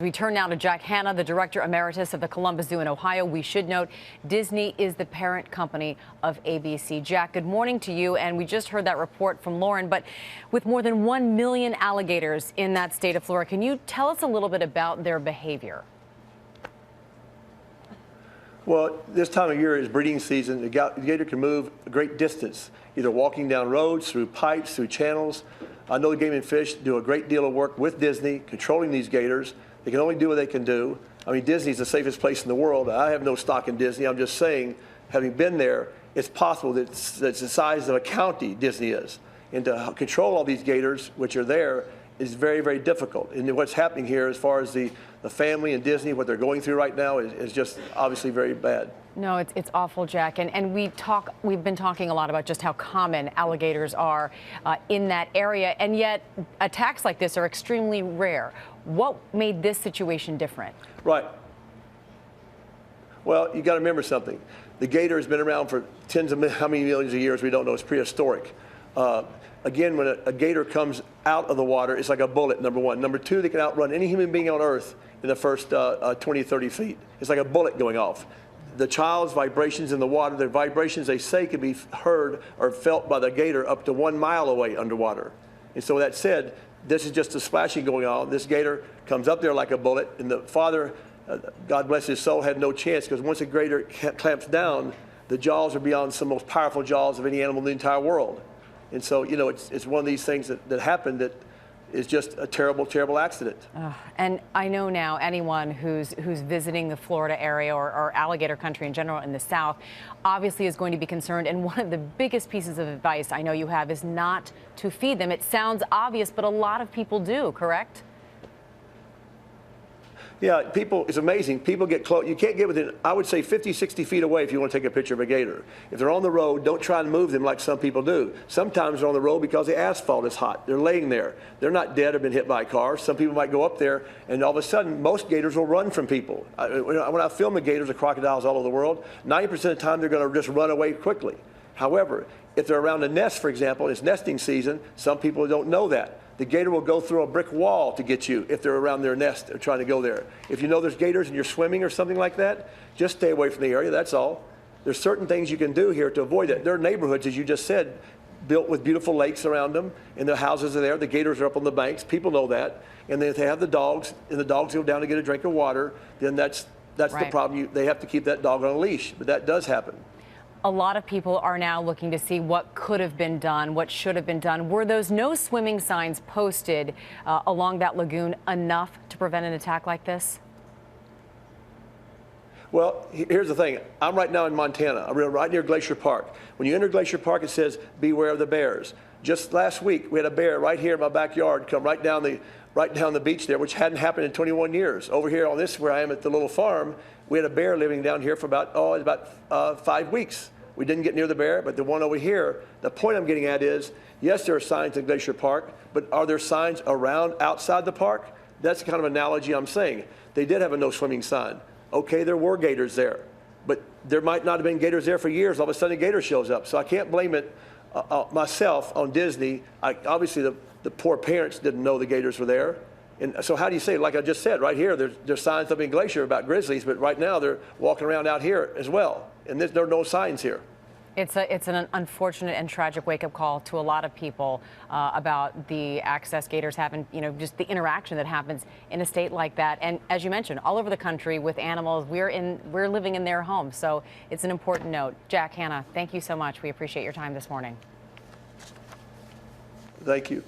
We turn now to Jack Hanna, the director emeritus of the Columbus Zoo in Ohio. We should note Disney is the parent company of ABC. Jack, good morning to you. And we just heard that report from Lauren, but with more than 1 million alligators in that state of Florida, can you tell us a little bit about their behavior? Well, this time of year is breeding season. The gator can move a great distance, either walking down roads, through pipes, through channels. I know the Game and Fish do a great deal of work with Disney, controlling these gators. They can only do what they can do. I mean, Disney's the safest place in the world. I have no stock in Disney. I'm just saying, having been there, it's possible that it's the size of a county Disney is. And to control all these gators, which are there, is very, very difficult. And what's happening here as far as the family and Disney, what they're going through right now is just obviously very bad. No, it's awful, Jack. And we've been talking a lot about just how common alligators are in that area. And yet attacks like this are extremely rare. What made this situation different? Right. Well, you got to remember something. The gator has been around for tens of how many millions of years, we don't know. It's prehistoric. Again, when a gator comes out of the water, it's like a bullet, number one. Number two, they can outrun any human being on Earth in the first 20, 30 feet. It's like a bullet going off. The child's vibrations in the water, their vibrations, they say, can be heard or felt by the gator up to 1 mile away underwater. And so that said, this is just a splashing going on. This gator comes up there like a bullet, and the father, God bless his soul, had no chance, because once a gator clamps down, the jaws are beyond some most powerful jaws of any animal in the entire world. And so, you know, it's one of these things that happened that is just a terrible, terrible accident. And I know now anyone who's visiting the Florida area or alligator country in general in the South obviously is going to be concerned. And one of the biggest pieces of advice I know you have is not to feed them. It sounds obvious, but a lot of people do, correct? Yeah, it's amazing. People get close. You can't get within, I would say, 50, 60 feet away if you want to take a picture of a gator. If they're on the road, don't try to move them like some people do. Sometimes they're on the road because the asphalt is hot. They're laying there. They're not dead or been hit by a car. Some people might go up there, and all of a sudden, most gators will run from people. When I film the gators or crocodiles all over the world, 90% of the time, they're going to just run away quickly. However, if they're around a nest, for example, it's nesting season, some people don't know that. The gator will go through a brick wall to get you if they're around their nest or trying to go there. If you know there's gators and you're swimming or something like that, just stay away from the area, that's all. There's certain things you can do here to avoid it. There are neighborhoods, as you just said, built with beautiful lakes around them, and the houses are there. The gators are up on the banks. People know that. And then if they have the dogs, and the dogs go down to get a drink of water, then that's right. The problem. They have to keep that dog on a leash, but that does happen. A lot of people are now looking to see what could have been done, what should have been done. Were those no swimming signs posted along that lagoon enough to prevent an attack like this? Well, here's the thing. I'm right now in Montana. I'm right near Glacier Park. When you enter Glacier Park, it says, beware of the bears. Just last week, we had a bear right here in my backyard come right down the beach there, which hadn't happened in 21 years. Over here on this, where I am at the little farm, we had a bear living down here for about 5 weeks. We didn't get near the bear, but the one over here, the point I'm getting at is, yes, there are signs in Glacier Park, but are there signs around outside the park? That's the kind of analogy I'm saying. They did have a no swimming sign. Okay, there were gators there, but there might not have been gators there for years. All of a sudden, a gator shows up. So I can't blame it myself on Disney. Obviously, the poor parents didn't know the gators were there. And so how do you say, like I just said, right here, there's signs up in Glacier about grizzlies, but right now they're walking around out here as well. And there are no signs here. It's an unfortunate and tragic wake-up call to a lot of people about the access gators have and, you know, just the interaction that happens in a state like that. And as you mentioned, all over the country with animals, we're living in their homes. So it's an important note. Jack, Hanna, thank you so much. We appreciate your time this morning. Thank you.